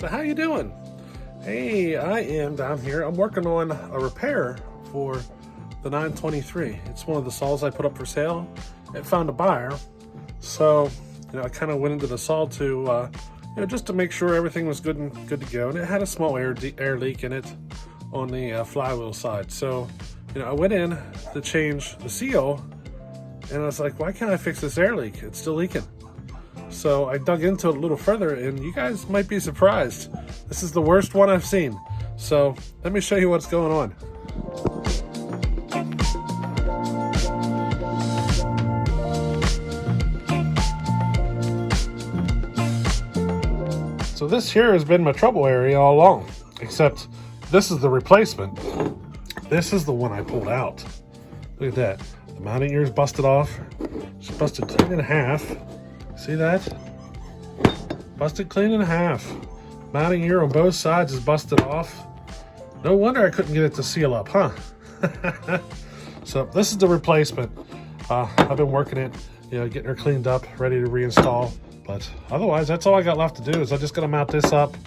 So how you doing? Hey, I am down here. I'm working on a repair for the 923. It's one of the saws I put up for sale. It found a buyer. So, I kind of went into the saw to, just to make sure everything was good to go. And it had a small air leak in it on the flywheel side. So, I went in to change the seal, and I was like, why can't I fix this air leak? It's still leaking. So I dug into it a little further, and you guys might be surprised. This is the worst one I've seen. So let me show you what's going on. So this here has been my trouble area all along, except this is the replacement. This is the one I pulled out. Look at that. The mounting ear is busted off. It's busted clean in half. See that? Busted clean in half. Mounting ear on both sides is busted off. No wonder I couldn't get it to seal up, huh? So this is the replacement. I've been working it, getting her cleaned up, ready to reinstall. But otherwise, that's all I got left to do is I just gotta mount this up,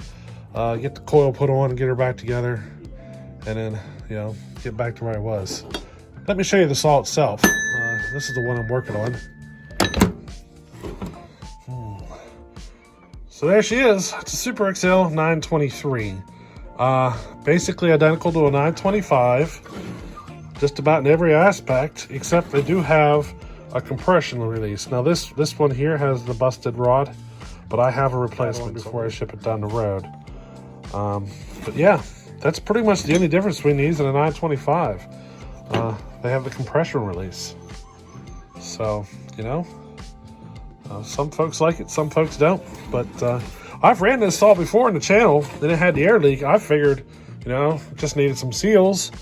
get the coil put on, and get her back together, and then, get back to where I was. Let me show you the saw itself. This is the one I'm working on. So there she is. It's a Super XL 923. Basically identical to a 925, just about in every aspect, except they do have a compression release. Now this one here has the busted rod, but I have a replacement before I ship it down the road. But yeah, that's pretty much the only difference between these and a 925. They have the compression release. So, some folks like it, some folks don't. But I've ran this saw before in the channel, then it had the air leak. I figured, just needed some seals.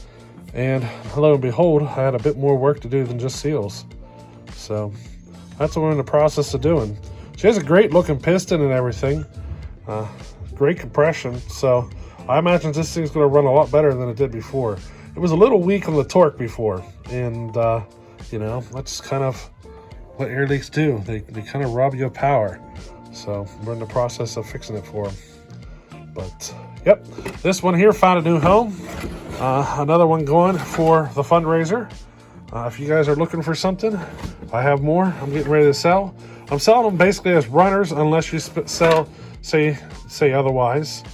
And lo and behold, I had a bit more work to do than just seals. So that's what we're in the process of doing. She has a great looking piston and everything. Great compression. So I imagine this thing's going to run a lot better than it did before. It was a little weak on the torque before. And, that's kind of what air leaks do. They kind of rob you of power. So we're in the process of fixing it for them. But yep, this one here found a new home. Another one going for the fundraiser. If you guys are looking for something, I have more. I'm getting ready to sell. I'm selling them basically as runners, unless you say otherwise.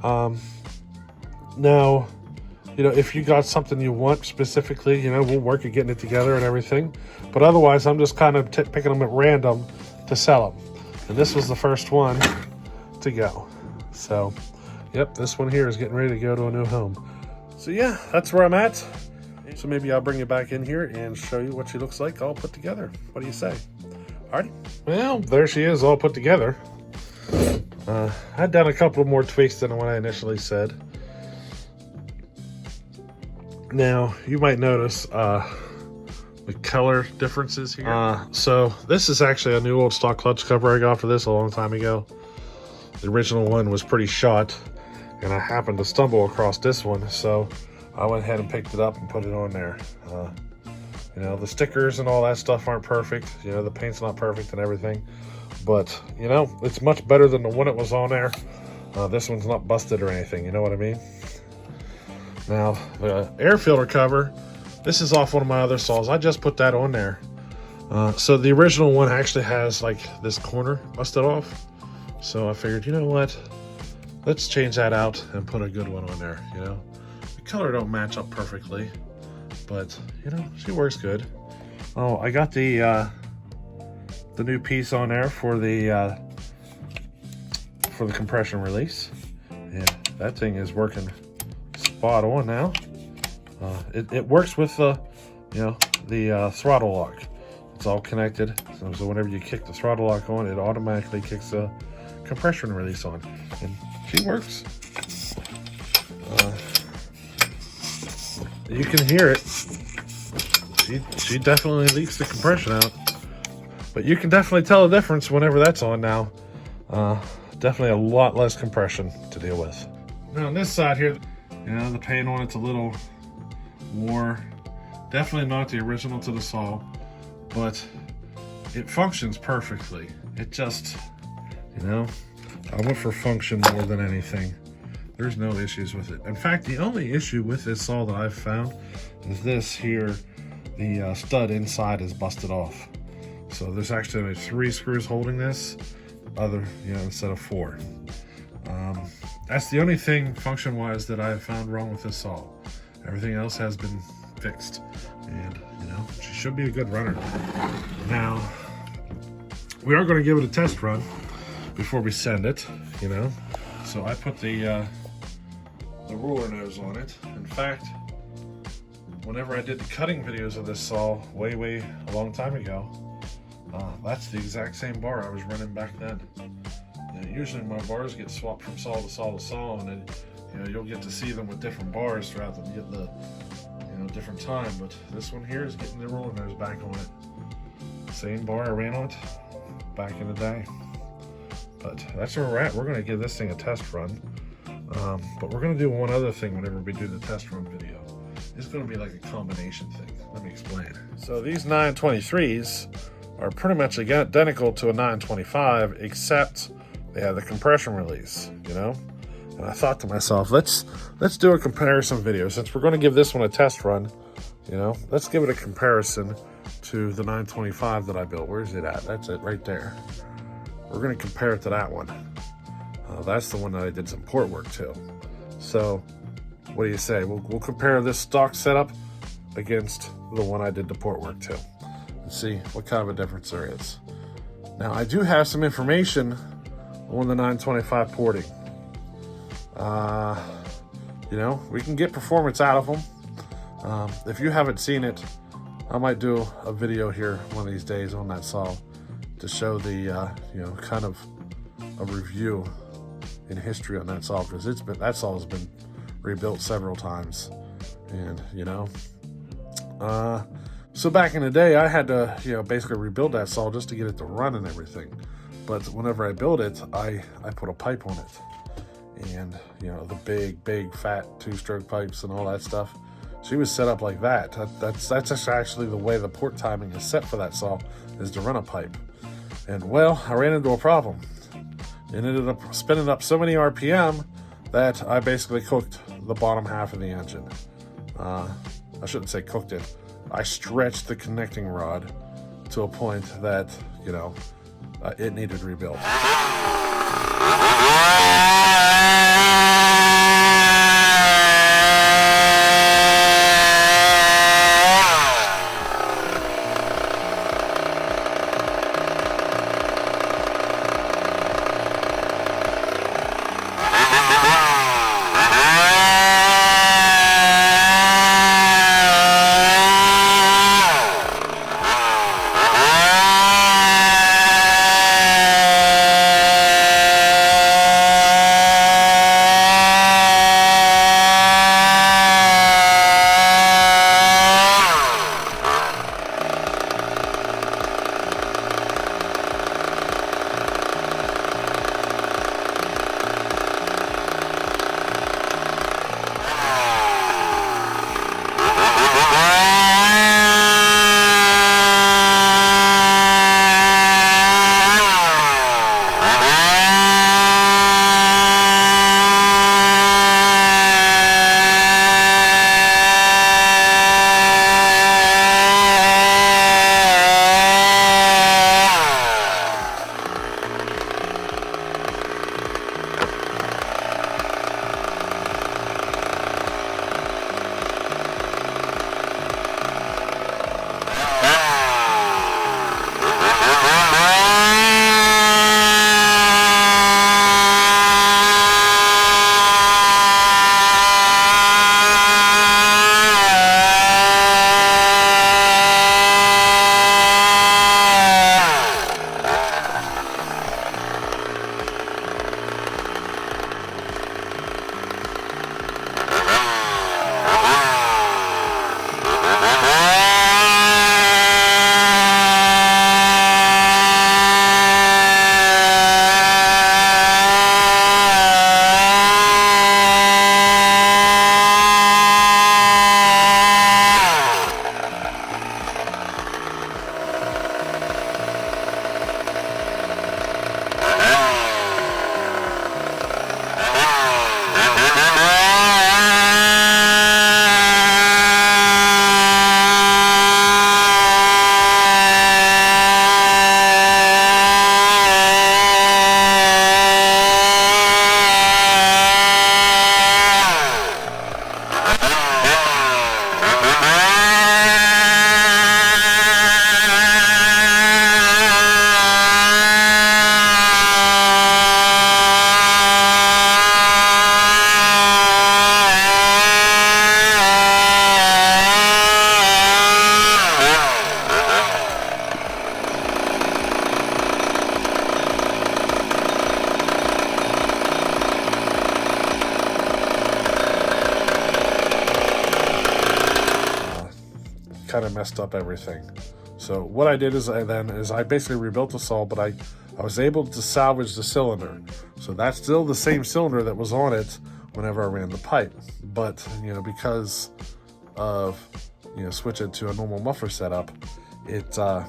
Now, if you got something you want specifically, we'll work at getting it together and everything. But otherwise, I'm just kind of picking them at random to sell them. And this was the first one to go. So, yep, this one here is getting ready to go to a new home. So yeah, that's where I'm at. So maybe I'll bring you back in here and show you what she looks like all put together. What do you say? Alrighty. Well, there she is all put together. I'd done a couple more tweaks than what I initially said. Now, you might notice the color differences here. So this is actually a new old stock clutch cover I got for this a long time ago. The original one was pretty shot, and I happened to stumble across this one, so I went ahead and picked it up and put it on there. The stickers and all that stuff aren't perfect. The paint's not perfect and everything. But, it's much better than the one that was on there. This one's not busted or anything, you know what I mean? Now, the air filter cover, this is off one of my other saws. I just put that on there. So the original one actually has, this corner busted off. So I figured, you know what? Let's change that out and put a good one on there, The color don't match up perfectly, but, she works good. Oh, I got the new piece on there for the compression release. And that thing is working spot on now. It works with the throttle lock. It's all connected, so whenever you kick the throttle lock on, it automatically kicks the compression release on, and she works. You can hear it. She definitely leaks the compression out, but you can definitely tell the difference whenever that's on now. Definitely a lot less compression to deal with. Now on this side here, the paint on it's a little wore. Definitely not the original to the saw, but it functions perfectly. It just, I went for function more than anything. There's no issues with it. In fact, the only issue with this saw that I've found is this here. The stud inside is busted off. So there's actually only 3 screws holding this, instead of 4. That's the only thing function-wise that I've found wrong with this saw. Everything else has been fixed, and she should be a good runner. Now, we are going to give it a test run before we send it. So I put the ruler nose on it. In fact, whenever I did the cutting videos of this saw way a long time ago, that's the exact same bar I was running back then. Usually my bars get swapped from saw to saw to saw, and then you'll get to see them with different bars throughout the different time. But this one here is getting the ruler nose back on it. Same bar I ran on it back in the day. But that's where we're at. We're going to give this thing a test run. But we're going to do one other thing whenever we do the test run video. It's going to be like a combination thing. Let me explain. So these 923s are pretty much identical to a 925, except they have the compression release, And I thought to myself, let's do a comparison video. Since we're going to give this one a test run, let's give it a comparison to the 925 that I built. Where's it at? That's it right there. We're going to compare it to that one. That's the one that I did some port work to. So what do you say? We'll compare this stock setup against the one I did the port work to and see what kind of a difference there is. Now, I do have some information on the 925 porting. We can get performance out of them. If you haven't seen it, I might do a video here one of these days on that saw to show the, kind of a review in history on that saw, because that saw has been rebuilt several times. And, so back in the day, I had to, basically rebuild that saw just to get it to run and everything. But whenever I built it, I put a pipe on it. And, the big, fat 2-stroke pipes and all that stuff. She was set up like that. That's actually the way the port timing is set for that saw, is to run a pipe. And, well, I ran into a problem. It ended up spinning up so many RPM that I basically cooked the bottom half of the engine. I shouldn't say cooked it. I stretched the connecting rod to a point that, it needed rebuilt. kind of messed up everything. So what I did is I basically rebuilt the saw, but I was able to salvage the cylinder. So that's still the same cylinder that was on it whenever I ran the pipe. But, you know, because of, you know, switching to a normal muffler setup, the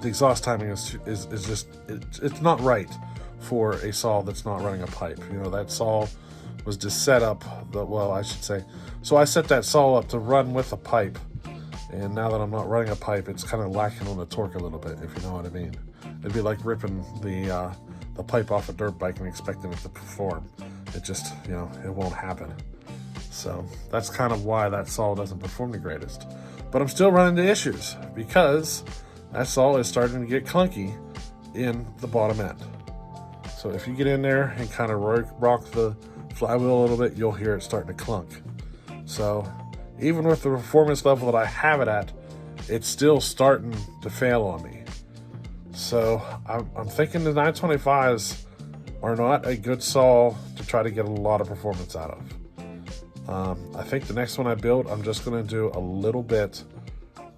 exhaust timing is just, it's not right for a saw that's not running a pipe. You know, that saw was just set up, so I set that saw up to run with a pipe. And now that I'm not running a pipe, it's kind of lacking on the torque a little bit, if you know what I mean. It'd be like ripping the pipe off a dirt bike and expecting it to perform. It just, you know, it won't happen. So that's kind of why that saw doesn't perform the greatest. But I'm still running into issues because that saw is starting to get clunky in the bottom end. So if you get in there and kind of rock the flywheel a little bit, you'll hear it starting to clunk. So even with the performance level that I have it at, it's still starting to fail on me. So I'm thinking the 925s are not a good saw to try to get a lot of performance out of. I think the next one I build, I'm just going to do a little bit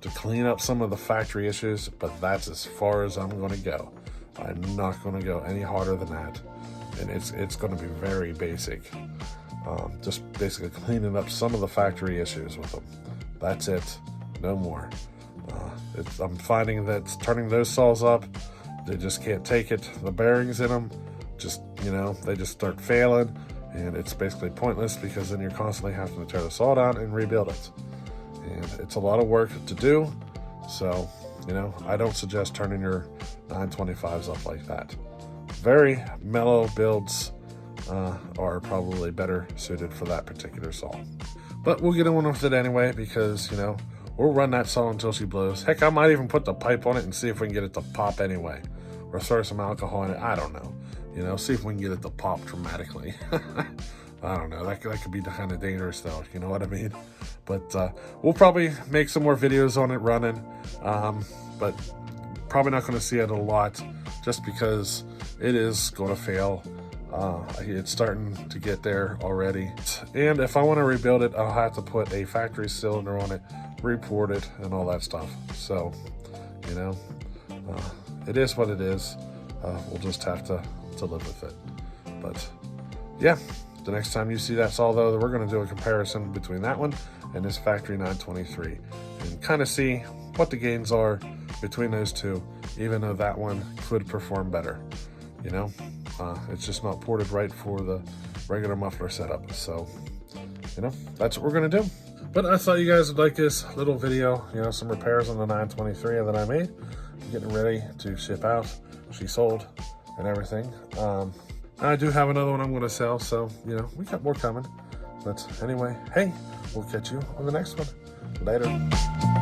to clean up some of the factory issues, but that's as far as I'm going to go. I'm not going to go any harder than that, and it's going to be very basic. Just basically cleaning up some of the factory issues with them. That's it, no more. I'm finding that turning those saws up, they just can't take it. The bearings in them, just, you know, they just start failing, and it's basically pointless because then you're constantly having to tear the saw down and rebuild it. And it's a lot of work to do, so, you know, I don't suggest turning your 925s up like that. Very mellow builds are probably better suited for that particular saw. But we'll get on with it anyway because, you know, we'll run that saw until she blows. Heck, I might even put the pipe on it and see if we can get it to pop anyway. Or throw some alcohol in it. I don't know. You know, see if we can get it to pop dramatically. I don't know. That could be kind of dangerous though. You know what I mean? But we'll probably make some more videos on it running. But probably not going to see it a lot just because it is going to fail. It's starting to get there already. And if I want to rebuild it, I'll have to put a factory cylinder on it, report it, and all that stuff. So, you know, it is what it is. We'll just have to live with it. But yeah, the next time you see that saw though, we're going to do a comparison between that one and this factory 923 and kind of see what the gains are between those two, even though that one could perform better. You know, it's just not ported right for the regular muffler setup. So, you know, that's what we're going to do. But I thought you guys would like this little video, you know, some repairs on the 923 that I made. Getting ready to ship out. She sold and everything. I do have another one I'm going to sell, so, you know, we got more coming. But anyway, hey, we'll catch you on the next one. Later.